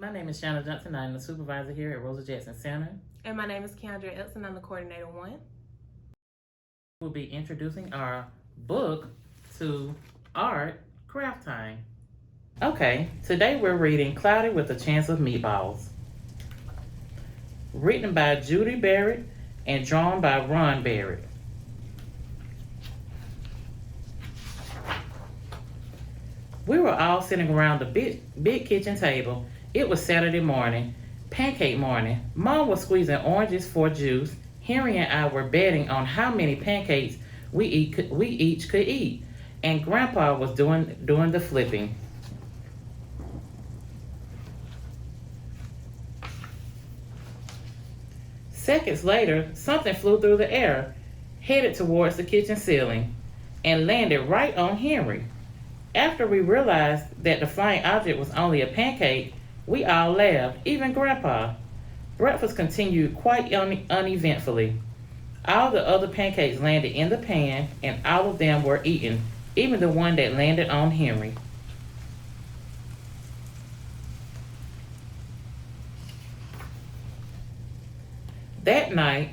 My name is Shanna Johnson. I'm the supervisor here at Rosa Jackson Center. And my name is Kendra Elson. I'm the coordinator one. We'll be introducing our book to art craft time. Okay, today we're reading Cloudy with a Chance of Meatballs. Written by Judy Barrett and drawn by Ron Barrett. We were all sitting around the big kitchen table. It was Saturday morning, pancake morning. Mom was squeezing oranges for juice. Henry and I were betting on how many pancakes we each could eat, and Grandpa was doing the flipping. Seconds later, something flew through the air, headed towards the kitchen ceiling, and landed right on Henry. After we realized that the flying object was only a pancake, we all laughed, even Grandpa. Breakfast continued quite uneventfully. All the other pancakes landed in the pan, and all of them were eaten, even the one that landed on Henry. That night,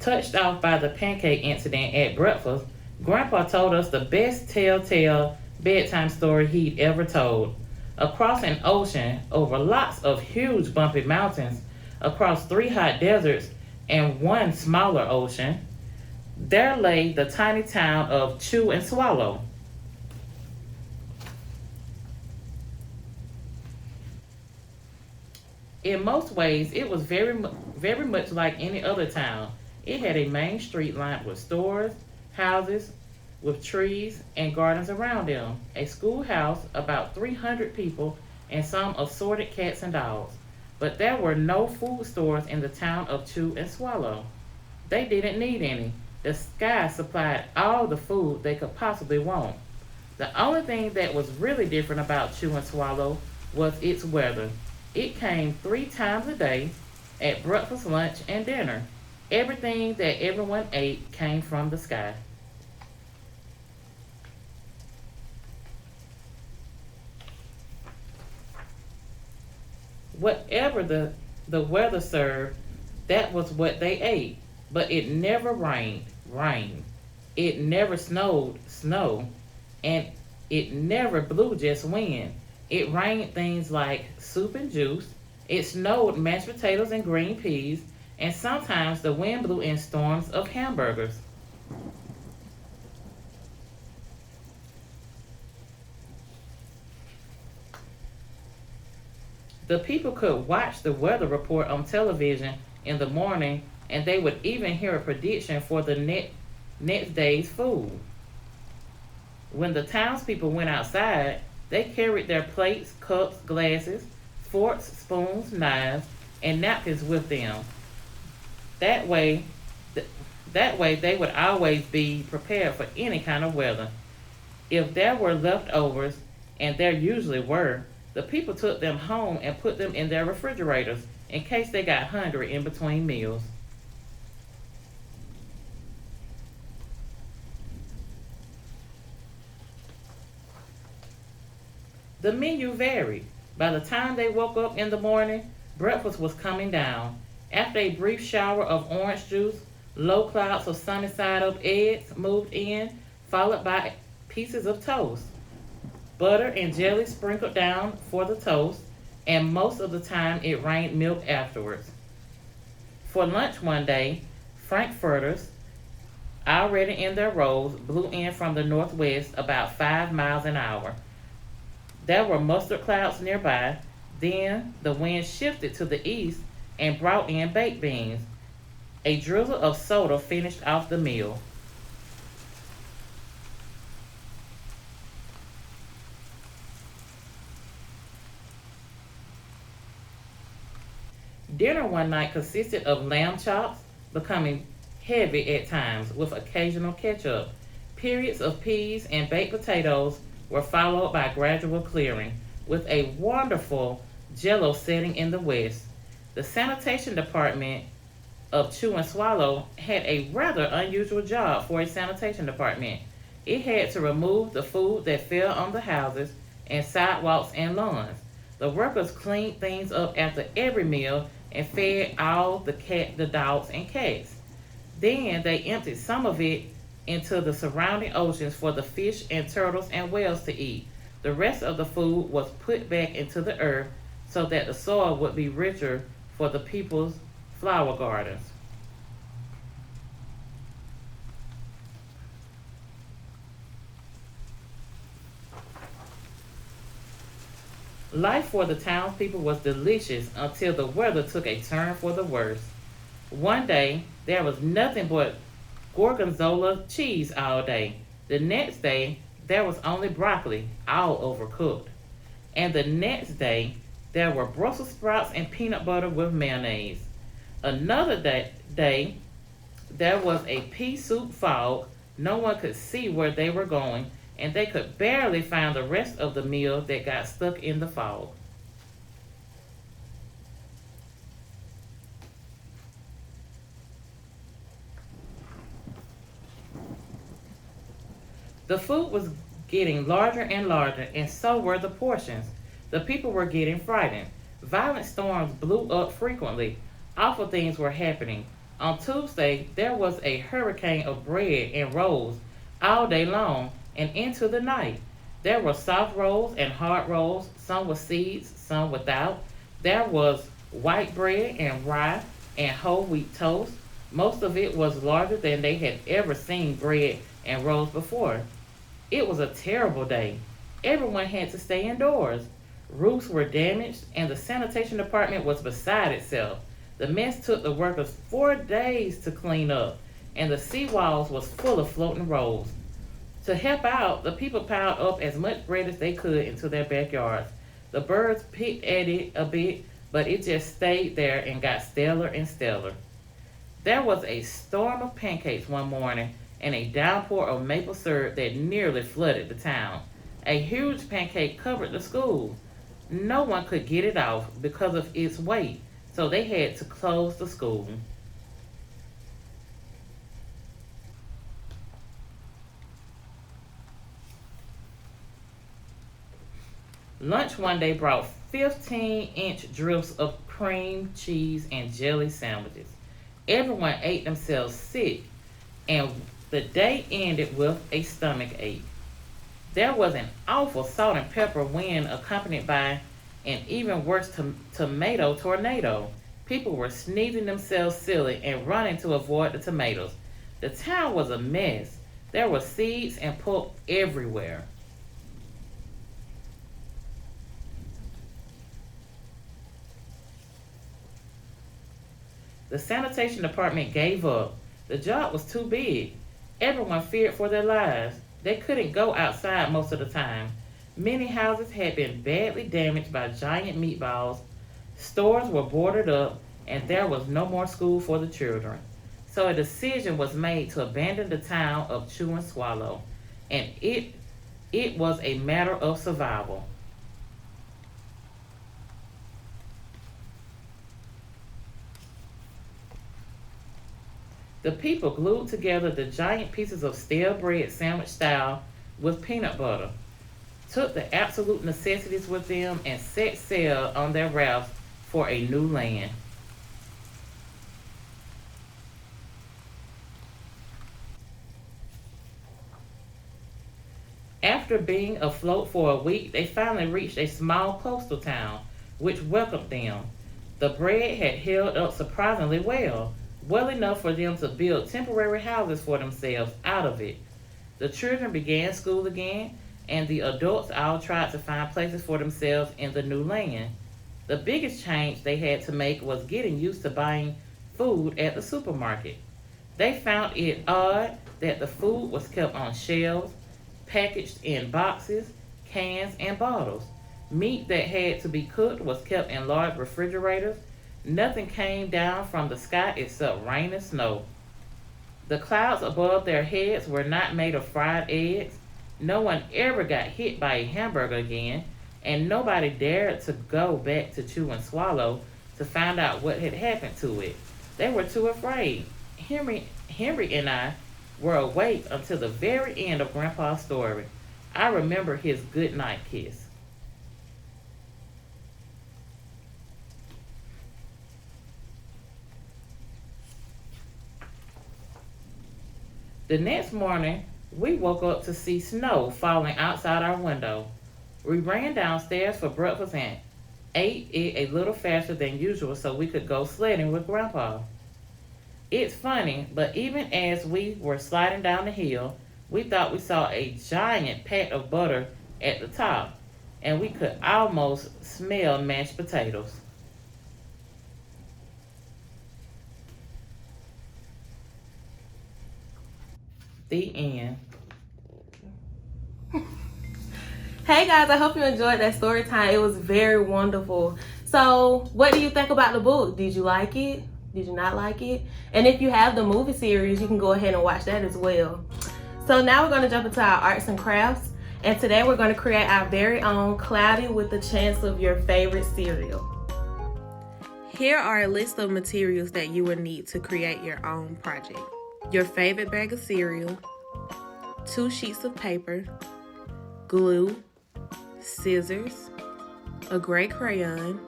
touched off by the pancake incident at breakfast, Grandpa told us the best telltale bedtime story he'd ever told. Across an ocean, over lots of huge bumpy mountains, across 3 hot deserts and 1 smaller ocean, there lay the tiny town of Chew and Swallow. In most ways, it was very much like any other town. It had a main street lined with stores, houses, with trees and gardens around them, a schoolhouse, about 300 people, and some assorted cats and dogs. But there were no food stores in the town of Chew and Swallow. They didn't need any. The sky supplied all the food they could possibly want. The only thing that was really different about Chew and Swallow was its weather. It came 3 times a day, at breakfast, lunch, and dinner. Everything that everyone ate came from the sky. Whatever the weather served, that was what they ate. But it never rained. It never snowed, and it never blew just wind. It rained things like soup and juice. It snowed mashed potatoes and green peas, and sometimes the wind blew in storms of hamburgers. The people could watch the weather report on television in the morning, and they would even hear a prediction for the next day's food. When the townspeople went outside, they carried their plates, cups, glasses, forks, spoons, knives, and napkins with them. That way they would always be prepared for any kind of weather. If there were leftovers, and there usually were, the people took them home and put them in their refrigerators in case they got hungry in between meals. The menu varied. By the time they woke up in the morning, breakfast was coming down. After a brief shower of orange juice, low clouds of sunny side up eggs moved in, followed by pieces of toast. Butter and jelly sprinkled down for the toast, and most of the time it rained milk afterwards. For lunch one day, frankfurters, already in their rolls, blew in from the northwest about 5 miles an hour. There were mustard clouds nearby. Then the wind shifted to the east and brought in baked beans. A drizzle of soda finished off the meal. Dinner one night consisted of lamb chops, becoming heavy at times, with occasional ketchup. Periods of peas and baked potatoes were followed by gradual clearing, with a wonderful jello setting in the west. The sanitation department of Chew and Swallow had a rather unusual job for a sanitation department. It had to remove the food that fell on the houses and sidewalks and lawns. The workers cleaned things up after every meal and fed all the dogs and cats. Then they emptied some of it into the surrounding oceans for the fish and turtles and whales to eat. The rest of the food was put back into the earth so that the soil would be richer for the people's flower gardens. Life for the townspeople was delicious until the weather took a turn for the worse. One day, there was nothing but gorgonzola cheese all day. The next day, there was only broccoli, all overcooked. And the next day, there were Brussels sprouts and peanut butter with mayonnaise. Another day, there was a pea soup fog. No one could see where they were going, and they could barely find the rest of the meal that got stuck in the fog. The food was getting larger and larger, and so were the portions. The people were getting frightened. Violent storms blew up frequently. Awful things were happening. On Tuesday, there was a hurricane of bread and rolls all day long and into the night. There were soft rolls and hard rolls, some with seeds, some without. There was white bread and rye and whole wheat toast. Most of it was larger than they had ever seen bread and rolls before. It was a terrible day. Everyone had to stay indoors. Roofs were damaged, and the sanitation department was beside itself. The mess took the workers 4 days to clean up, and the seawalls was full of floating rolls. To help out, the people piled up as much bread as they could into their backyards. The birds picked at it a bit, but it just stayed there and got staler and staler. There was a storm of pancakes one morning and a downpour of maple syrup that nearly flooded the town. A huge pancake covered the school. No one could get it off because of its weight, so they had to close the school. Lunch one day brought 15-inch drifts of cream, cheese, and jelly sandwiches. Everyone ate themselves sick, and the day ended with a stomach ache. There was an awful salt and pepper wind accompanied by an even worse tomato tornado. People were sneezing themselves silly and running to avoid the tomatoes. The town was a mess. There were seeds and pulp everywhere. The sanitation department gave up. The job was too big. Everyone feared for their lives. They couldn't go outside most of the time. Many houses had been badly damaged by giant meatballs. Stores were boarded up, and there was no more school for the children. So a decision was made to abandon the town of Chew and Swallow, and it was a matter of survival. The people glued together the giant pieces of stale bread sandwich style with peanut butter, took the absolute necessities with them, and set sail on their rafts for a new land. After being afloat for a week, they finally reached a small coastal town, which welcomed them. The bread had held up surprisingly well, well enough for them to build temporary houses for themselves out of it. The children began school again, and the adults all tried to find places for themselves in the new land. The biggest change they had to make was getting used to buying food at the supermarket. They found it odd that the food was kept on shelves, packaged in boxes, cans, and bottles. Meat that had to be cooked was kept in large refrigerators. Nothing came down from the sky except rain and snow. The clouds above their heads were not made of fried eggs. No one ever got hit by a hamburger again, and nobody dared to go back to Chew and Swallow to find out what had happened to it. They were too afraid. Henry and I were awake until the very end of Grandpa's story. I remember his good night kiss. The next morning, we woke up to see snow falling outside our window. We ran downstairs for breakfast and ate it a little faster than usual so we could go sledding with Grandpa. It's funny, but even as we were sliding down the hill, we thought we saw a giant pat of butter at the top, and we could almost smell mashed potatoes. The end. Hey guys, I hope you enjoyed that story time. It was very wonderful. So, what do you think about the book? Did you like it? Did you not like it? And if you have the movie series, you can go ahead and watch that as well. So now we're going to jump into our arts and crafts. And today we're going to create our very own Cloudy with a Chance of your favorite cereal. Here are a list of materials that you will need to create your own project. Your favorite bag of cereal, 2 sheets of paper, glue, scissors, a gray crayon,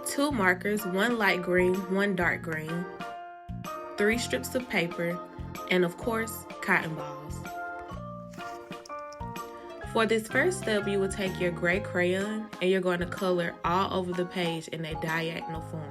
2 markers, 1 light green, 1 dark green, 3 strips of paper, and of course, cotton balls. For this first step, you will take your gray crayon and you're going to color all over the page in a diagonal form.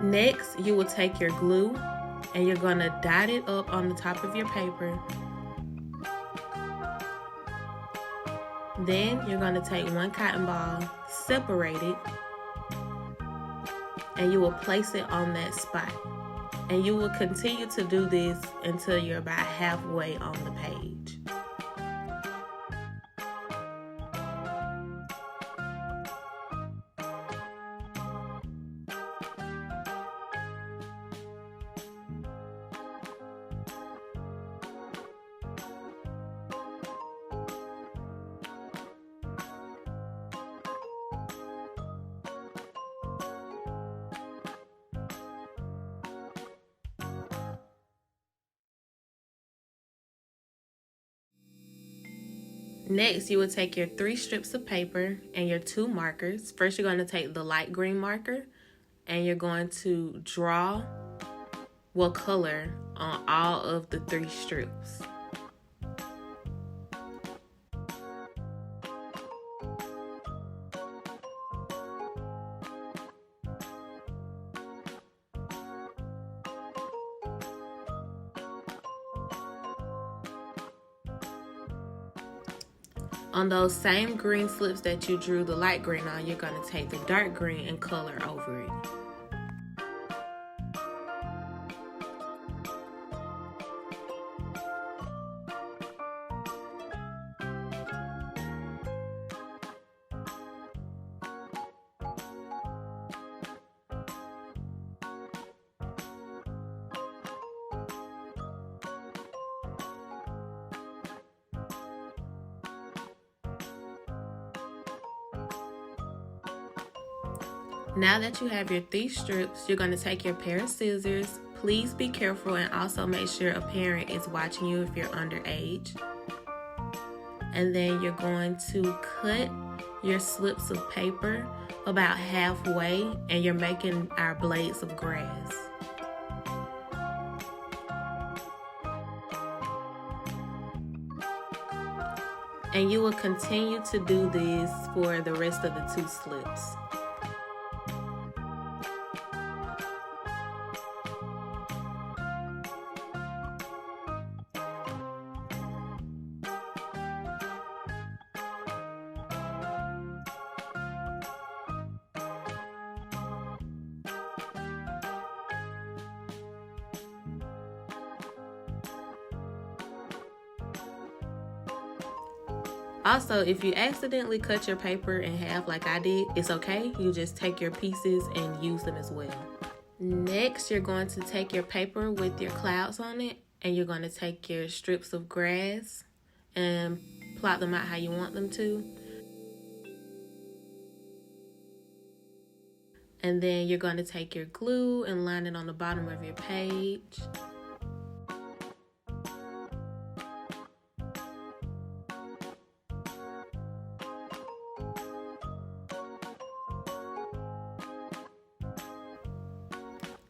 Next, you will take your glue and you're going to dot it up on the top of your paper. Then you're going to take 1 cotton ball, separate it, and you will place it on that spot. And you will continue to do this until you're about halfway on the page. Next, you will take your 3 strips of paper and your 2 markers. First, you're going to take the light green marker and you're going to draw what color on all of the 3 strips. On those same green slips that you drew the light green on, you're going to take the dark green and color over it. Now that you have your 3 strips, you're going to take your pair of scissors. Please be careful and also make sure a parent is watching you if you're underage. And then you're going to cut your slips of paper about halfway, and you're making our blades of grass. And you will continue to do this for the rest of the 2 slips. Also, if you accidentally cut your paper in half like I did, it's okay. You just take your pieces and use them as well. Next, you're going to take your paper with your clouds on it, and you're going to take your strips of grass and plot them out how you want them to. And then you're going to take your glue and line it on the bottom of your page.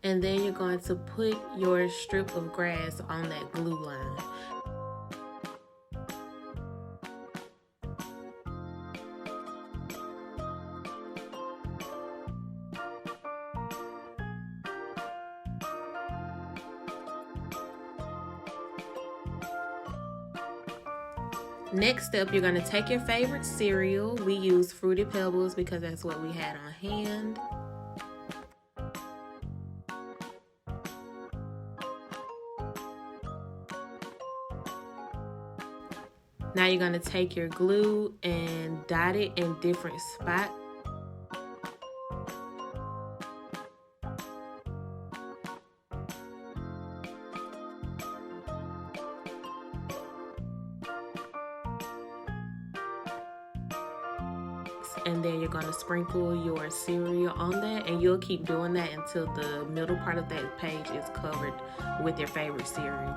And then you're going to put your strip of grass on that glue line. Next step, you're going to take your favorite cereal. We use Fruity Pebbles because that's what we had on hand. Now you're going to take your glue and dot it in different spots. And then you're going to sprinkle your cereal on that, and you'll keep doing that until the middle part of that page is covered with your favorite cereal.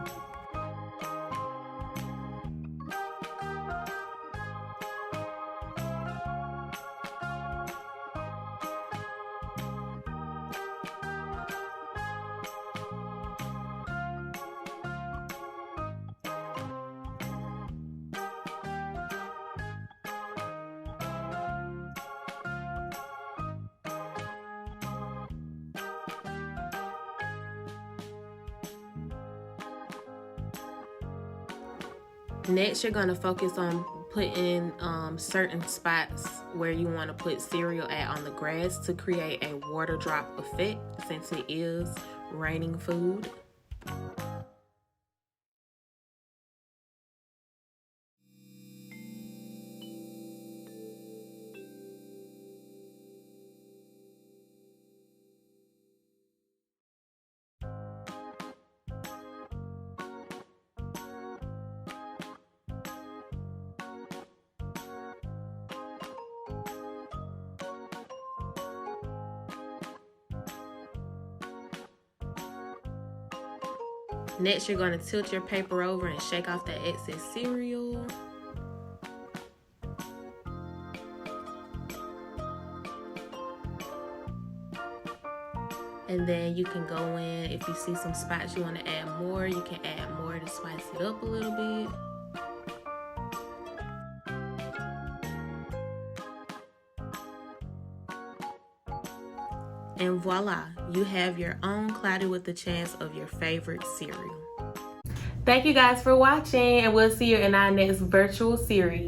Next, you're going to focus on putting certain spots where you want to put cereal at on the grass to create a water drop effect, since it is raining food. Next, you're going to tilt your paper over and shake off that excess cereal. And then you can go in, if you see some spots you want to add more, you can add more to spice it up a little bit. And voila, you have your own Cloudy with a Chance of your favorite cereal. Thank you guys for watching, and we'll see you in our next virtual series.